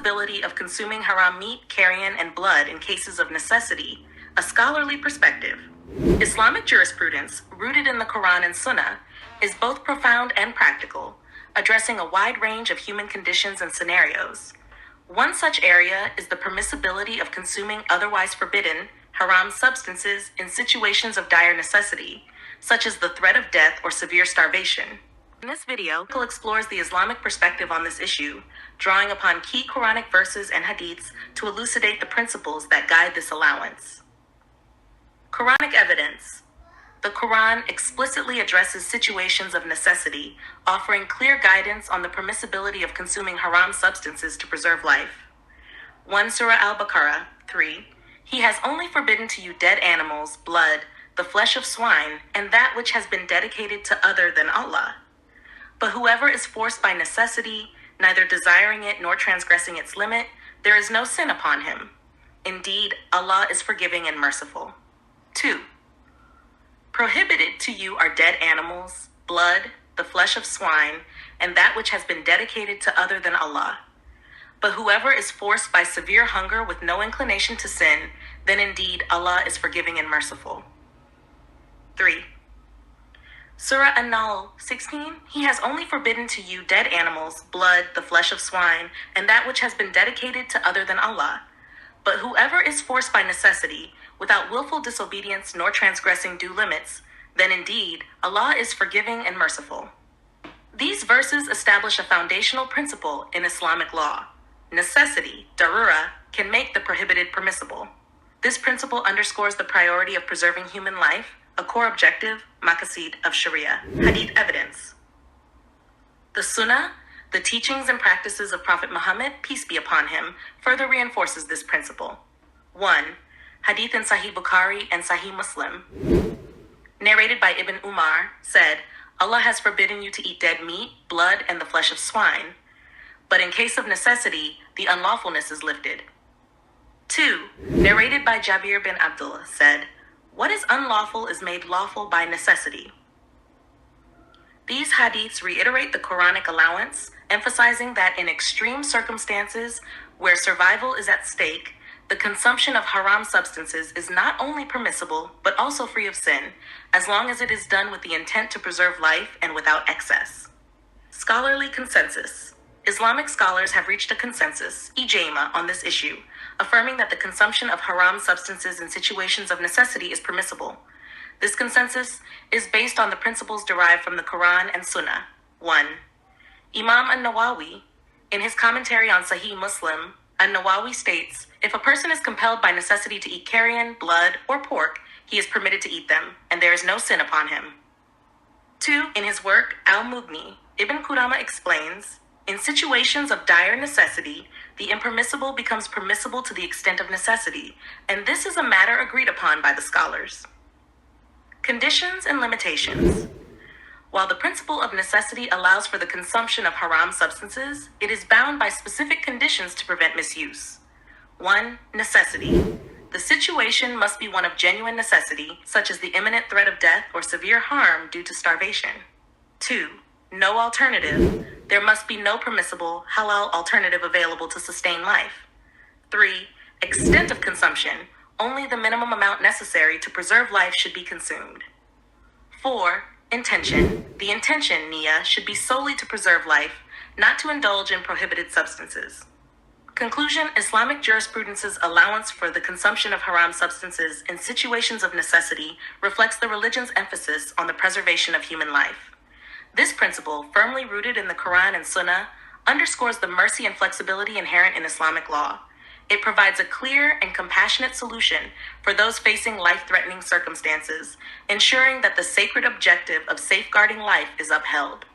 permissibility of consuming haram meat, carrion, and blood in cases of necessity, a scholarly perspective. Islamic jurisprudence, rooted in the Quran and Sunnah, is both profound and practical, addressing a wide range of human conditions and scenarios. One such area is the permissibility of consuming otherwise forbidden, haram substances in situations of dire necessity, such as the threat of death or severe starvation. In this video, we'll explore the Islamic perspective on this issue, drawing upon key Quranic verses and hadiths to elucidate the principles that guide this allowance. Quranic evidence. The Quran explicitly addresses situations of necessity, offering clear guidance on the permissibility of consuming haram substances to preserve life. 1 Surah Al-Baqarah 3. He has only forbidden to you dead animals, blood, the flesh of swine, and that which has been dedicated to other than Allah. But whoever is forced by necessity, neither desiring it nor transgressing its limit, there is no sin upon him. Indeed, Allah is forgiving and merciful. 2. Prohibited to you are dead animals, blood, the flesh of swine, and that which has been dedicated to other than Allah. But whoever is forced by severe hunger with no inclination to sin, then indeed Allah is forgiving and merciful. 3. Surah An-Nahl 16. He has only forbidden to you dead animals, blood, the flesh of swine, and that which has been dedicated to other than Allah. But whoever is forced by necessity, without willful disobedience nor transgressing due limits, then indeed Allah is forgiving and merciful. These verses establish a foundational principle in Islamic law. Necessity, darura, can make the prohibited permissible. This principle underscores the priority of preserving human life, a core objective, maqasid, of Sharia. Hadith evidence. The Sunnah, the teachings and practices of Prophet Muhammad, peace be upon him, further reinforces this principle. 1. Hadith in Sahih Bukhari and Sahih Muslim. Narrated by Ibn Umar, said, Allah has forbidden you to eat dead meat, blood, and the flesh of swine. But in case of necessity, the unlawfulness is lifted. 2. Narrated by Jabir bin Abdullah, said, what is unlawful is made lawful by necessity. These hadiths reiterate the Quranic allowance, emphasizing that in extreme circumstances where survival is at stake, the consumption of haram substances is not only permissible, but also free of sin, as long as it is done with the intent to preserve life and without excess. Scholarly consensus. Islamic scholars have reached a consensus, ijma, on this issue, affirming that the consumption of haram substances in situations of necessity is permissible. This consensus is based on the principles derived from the Quran and Sunnah. 1. Imam an-Nawawi, in his commentary on Sahih Muslim, an-Nawawi states, if a person is compelled by necessity to eat carrion, blood, or pork, he is permitted to eat them, and there is no sin upon him. 2. In his work, Al-Mughni, Ibn Qudama explains, in situations of dire necessity, the impermissible becomes permissible to the extent of necessity, and this is a matter agreed upon by the scholars. Conditions and limitations. While the principle of necessity allows for the consumption of haram substances, it is bound by specific conditions to prevent misuse. 1. Necessity. The situation must be one of genuine necessity, such as the imminent threat of death or severe harm due to starvation. 2. No alternative. There must be no permissible, halal alternative available to sustain life. 3. Extent of consumption. Only the minimum amount necessary to preserve life should be consumed. 4. Intention. The intention, niyyah, should be solely to preserve life, not to indulge in prohibited substances. Conclusion. Islamic jurisprudence's allowance for the consumption of haram substances in situations of necessity reflects the religion's emphasis on the preservation of human life. This principle, firmly rooted in the Quran and Sunnah, underscores the mercy and flexibility inherent in Islamic law. It provides a clear and compassionate solution for those facing life-threatening circumstances, ensuring that the sacred objective of safeguarding life is upheld.